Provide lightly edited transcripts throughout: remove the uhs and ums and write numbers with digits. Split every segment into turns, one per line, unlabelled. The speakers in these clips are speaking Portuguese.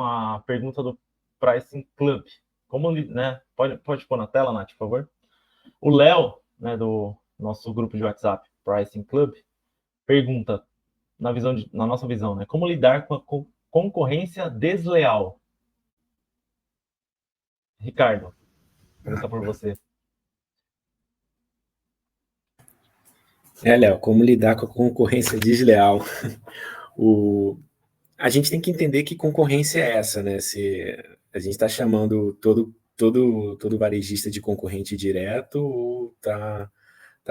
uma pergunta do Pricing Club. Como, né? Pode pôr na tela, Nath, por favor. O Léo, né, do nosso grupo de WhatsApp, Pricing Club, pergunta, na nossa visão, né? Como lidar com a concorrência desleal? Ricardo, vou começar por você.
Léo, como lidar com a concorrência desleal? A gente tem que entender que concorrência é essa, né? Se a gente está chamando todo varejista de concorrente direto ou tá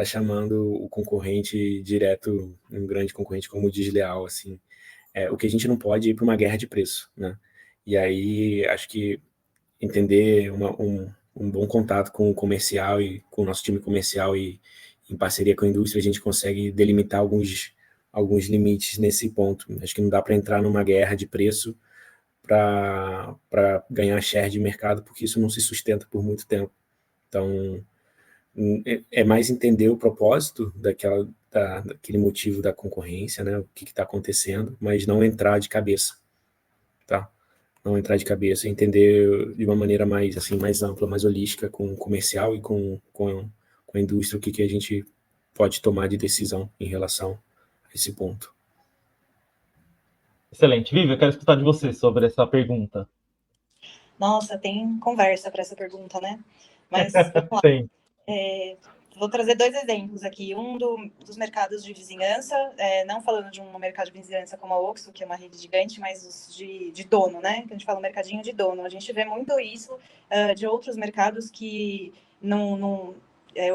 chamando o concorrente direto, um grande concorrente como desleal, assim. O que a gente não pode é ir para uma guerra de preço, né? E aí, acho que entender um bom contato com o comercial e com o nosso time comercial e em parceria com a indústria, a gente consegue delimitar alguns limites nesse ponto. Acho que não dá para entrar numa guerra de preço para ganhar share de mercado, porque isso não se sustenta por muito tempo. Então, é mais entender o propósito daquele motivo da concorrência, né? O que está acontecendo, mas não entrar de cabeça, tá? Não entrar de cabeça, entender de uma maneira mais, assim, mais ampla, mais holística, com o comercial e com a indústria, o que a gente pode tomar de decisão em relação a esse ponto.
Excelente. Vivi, eu quero escutar de você sobre essa pergunta.
Nossa, tem conversa para essa pergunta, né? Mas vamos lá.
Tem.
Vou trazer 2 exemplos aqui. Um dos mercados de vizinhança, não falando de um mercado de vizinhança como a Oxxo, que é uma rede gigante, mas os de dono, né? Que a gente fala mercadinho de dono. A gente vê muito isso de outros mercados que não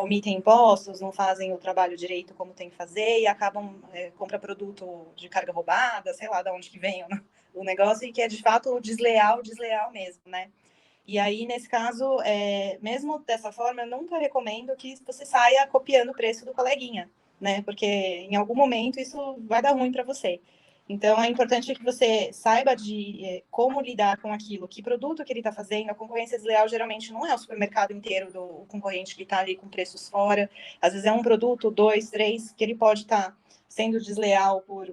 omitem impostos, não fazem o trabalho direito como tem que fazer e acabam compra produto de carga roubada, sei lá de onde que vem o negócio, e que é de fato desleal mesmo, né? E aí, nesse caso, mesmo dessa forma, eu nunca recomendo que você saia copiando o preço do coleguinha, né? Porque em algum momento isso vai dar ruim para você. Então, é importante que você saiba de como lidar com aquilo, que produto que ele está fazendo. A concorrência desleal geralmente não é o supermercado inteiro do concorrente que está ali com preços fora. Às vezes é um produto, 2, 3, que ele pode estar sendo desleal por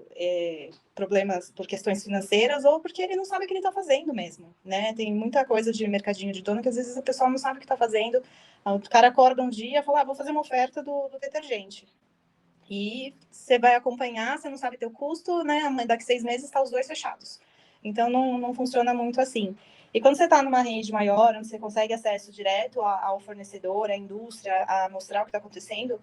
problemas, por questões financeiras, ou porque ele não sabe o que ele está fazendo mesmo, né? Tem muita coisa de mercadinho de dono que às vezes o pessoal não sabe o que está fazendo. O cara acorda um dia e fala, vou fazer uma oferta do detergente. E você vai acompanhar, você não sabe teu custo, né? Daqui 6 meses tá os 2 fechados. Então, não funciona muito assim. E quando você está numa rede maior, onde você consegue acesso direto ao fornecedor, à indústria, a mostrar o que está acontecendo,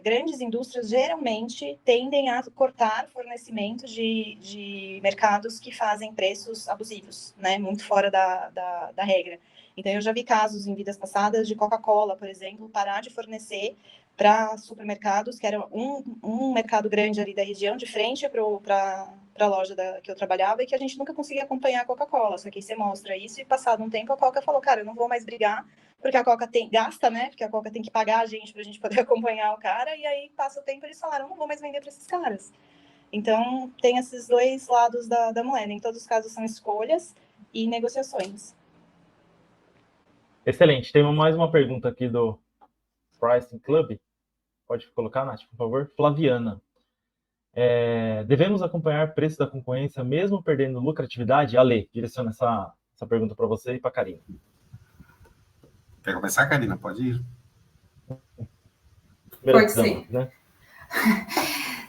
grandes indústrias geralmente tendem a cortar fornecimento de mercados que fazem preços abusivos, né? Muito fora da regra. Então, eu já vi casos em vidas passadas de Coca-Cola, por exemplo, parar de fornecer para supermercados, que era um mercado grande ali da região, de frente para a loja que eu trabalhava, e que a gente nunca conseguia acompanhar a Coca-Cola. Só que aí você mostra isso, e passado um tempo a Coca falou, cara, eu não vou mais brigar, porque a Coca gasta, né? Porque a Coca tem que pagar a gente para a gente poder acompanhar o cara, e aí passa o tempo e eles falaram, não vou mais vender para esses caras. Então, tem esses 2 lados da moeda. Em todos os casos são escolhas e negociações.
Excelente. Tem mais uma pergunta aqui do Pricing Club. Pode colocar, Nath, por favor. Flaviana. Devemos acompanhar preço da concorrência mesmo perdendo lucratividade? Ale, direciona essa pergunta para você e para a Karina.
Quer começar, Karina? Pode ir.
Pode ser.
Né?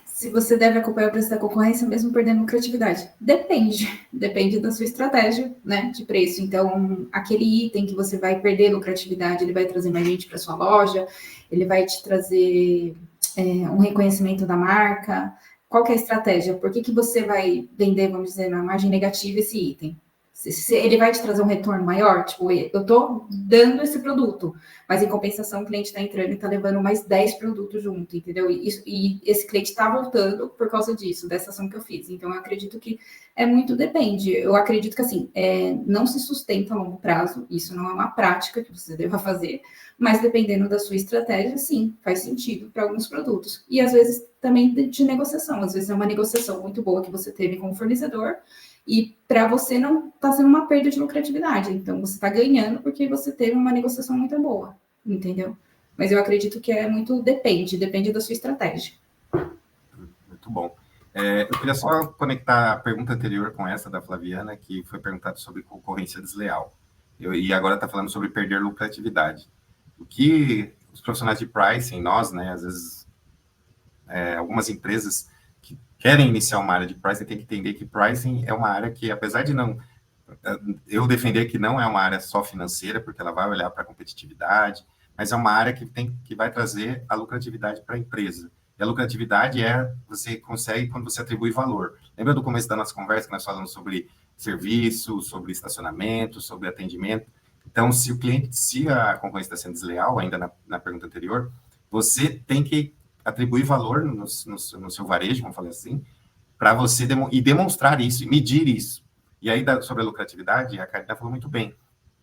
Se você deve acompanhar o preço da concorrência mesmo perdendo lucratividade. Depende da sua estratégia, né, de preço. Então, aquele item que você vai perder lucratividade, ele vai trazer mais gente para sua loja, ele vai te trazer um reconhecimento da marca. Qual que é a estratégia? Por que você vai vender, vamos dizer, na margem negativa esse item? Se ele vai te trazer um retorno maior, tipo, eu estou dando esse produto, mas em compensação o cliente está entrando e está levando mais 10 produtos junto, entendeu? E esse cliente está voltando por causa disso, dessa ação que eu fiz. Então, eu acredito que muito depende. Eu acredito que, assim, não se sustenta a longo prazo, isso não é uma prática que você deva fazer, mas dependendo da sua estratégia, sim, faz sentido para alguns produtos. E, às vezes, também de negociação. Às vezes, é uma negociação muito boa que você teve com o fornecedor, e para você não está sendo uma perda de lucratividade. Então, você está ganhando porque você teve uma negociação muito boa, entendeu? Mas eu acredito que muito depende da sua estratégia.
Muito bom. Eu queria só conectar a pergunta anterior com essa da Flaviana, que foi perguntado sobre concorrência desleal. E agora está falando sobre perder lucratividade. O que os profissionais de pricing, nós, né, às vezes, algumas empresas que querem iniciar uma área de pricing, tem que entender que pricing é uma área que, apesar de não... Eu defender que não é uma área só financeira, porque ela vai olhar para a competitividade, mas é uma área que vai trazer a lucratividade para a empresa. E a lucratividade você consegue quando você atribui valor. Lembra do começo da nossa conversa que nós falamos sobre serviço, sobre estacionamento, sobre atendimento? Então, se a concorrência está sendo desleal, ainda na pergunta anterior, você tem que atribuir valor no seu varejo, vamos falar assim, para você demonstrar isso, e medir isso. E aí, sobre a lucratividade, a Karina falou muito bem.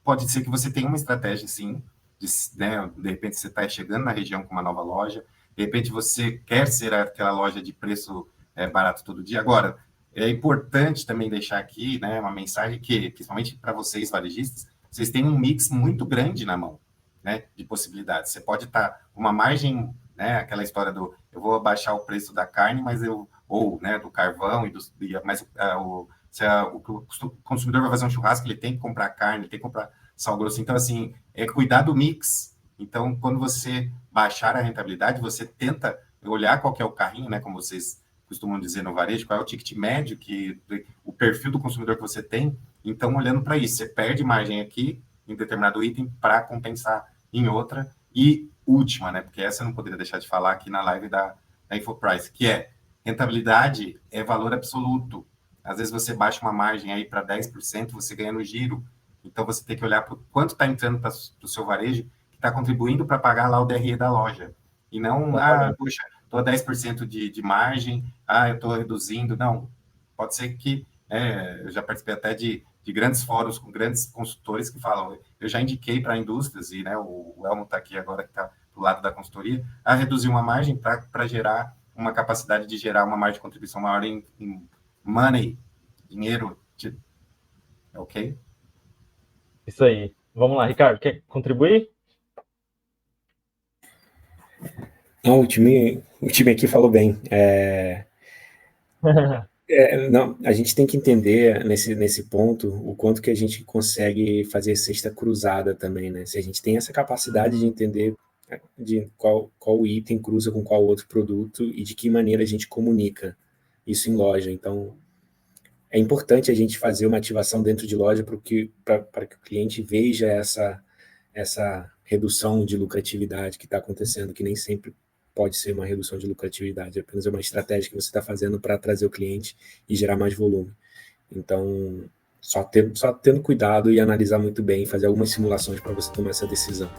Pode ser que você tenha uma estratégia, sim, de repente você está chegando na região com uma nova loja, de repente você quer ser aquela loja de preço barato todo dia. Agora, é importante também deixar aqui, né, uma mensagem que, principalmente para vocês varejistas, vocês têm um mix muito grande na mão, né, de possibilidades. Você pode estar com uma margem, né, aquela história do eu vou abaixar o preço da carne, mas ou né, do carvão, mas se o consumidor vai fazer um churrasco, ele tem que comprar carne, ele tem que comprar sal grosso. Então, assim, cuidar do mix. Então, quando você baixar a rentabilidade, você tenta olhar qual que é o carrinho, né, como vocês costumam dizer no varejo, qual é o ticket médio, o perfil do consumidor que você tem. Então, olhando para isso, você perde margem aqui em determinado item para compensar em outra. E última, né, porque essa eu não poderia deixar de falar aqui na live da InfoPrice, que é rentabilidade é valor absoluto. Às vezes você baixa uma margem aí para 10%, você ganha no giro. Então, você tem que olhar para quanto está entrando para o seu varejo, que está contribuindo para pagar lá o DRE da loja. E não, puxa, estou a 10% de margem, eu estou reduzindo. Não, pode ser que... eu já participei até de grandes fóruns com grandes consultores que falam, eu já indiquei para indústrias, e né, o Elmo está aqui agora, que está do lado da consultoria, a reduzir uma margem para gerar uma capacidade de gerar uma margem de contribuição maior em money, dinheiro, ok?
Isso aí. Vamos lá, Ricardo, quer contribuir?
Não, o time aqui falou bem. Não, a gente tem que entender nesse ponto o quanto que a gente consegue fazer cesta cruzada também, né? Se a gente tem essa capacidade de entender de qual item cruza com qual outro produto e de que maneira a gente comunica isso em loja. Então, é importante a gente fazer uma ativação dentro de loja para que o cliente veja essa redução de lucratividade que está acontecendo, que nem sempre pode ser uma redução de lucratividade, é apenas uma estratégia que você está fazendo para trazer o cliente e gerar mais volume. Então, só tendo cuidado e analisar muito bem, fazer algumas simulações para você tomar essa decisão.